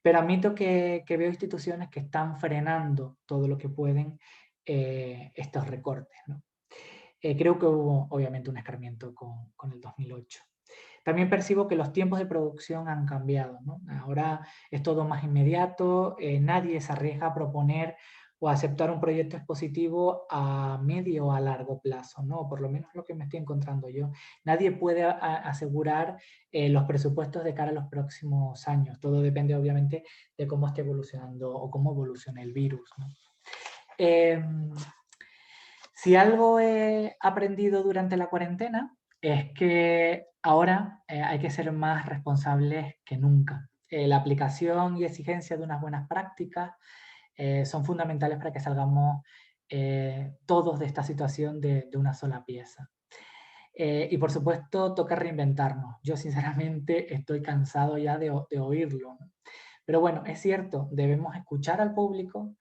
Pero admito que veo instituciones que están frenando todo lo que pueden estos recortes, ¿no? Creo que hubo obviamente un escarmiento con el 2008. También percibo que los tiempos de producción han cambiado, ¿no? Ahora es todo más inmediato, nadie se arriesga a proponer o a aceptar un proyecto expositivo a medio o a largo plazo, ¿no? Por lo menos lo que me estoy encontrando yo. Nadie puede asegurar los presupuestos de cara a los próximos años. Todo depende, obviamente, de cómo esté evolucionando o cómo evolucione el virus, ¿no? Si algo he aprendido durante la cuarentena es que ahora hay que ser más responsables que nunca. La aplicación y exigencia de unas buenas prácticas son fundamentales para que salgamos todos de esta situación de una sola pieza. Y por supuesto, toca reinventarnos. Yo sinceramente estoy cansado ya de oírlo, ¿no? Pero bueno, es cierto, debemos escuchar al público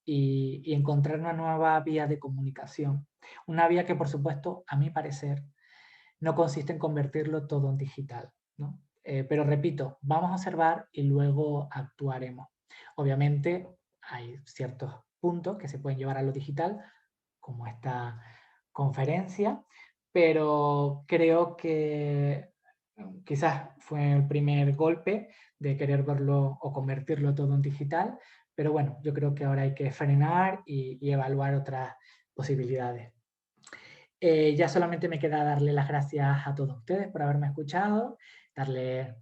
y encontrar una nueva vía de comunicación. Una vía que, por supuesto, a mi parecer, no consiste en convertirlo todo en digital, ¿no? Pero repito, vamos a observar y luego actuaremos. Obviamente hay ciertos puntos que se pueden llevar a lo digital, como esta conferencia, pero creo que quizás fue el primer golpe de querer verlo o convertirlo todo en digital, pero bueno, yo creo que ahora hay que frenar y evaluar otras posibilidades. Ya solamente me queda darle las gracias a todos ustedes por haberme escuchado,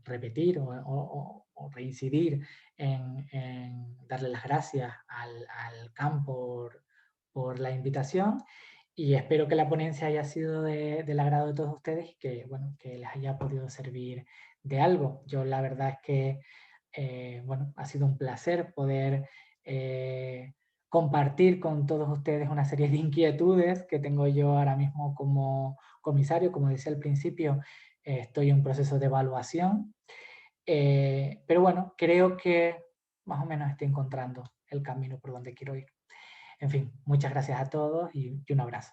repetir o reincidir en darle las gracias al CAM por la invitación y espero que la ponencia haya sido del agrado de todos ustedes y que, bueno, que les haya podido servir de algo. Yo la verdad es que bueno, ha sido un placer poder compartir con todos ustedes una serie de inquietudes que tengo yo ahora mismo como comisario. Como decía al principio, estoy en un proceso de evaluación, pero bueno, creo que más o menos estoy encontrando el camino por donde quiero ir. En fin, muchas gracias a todos y un abrazo.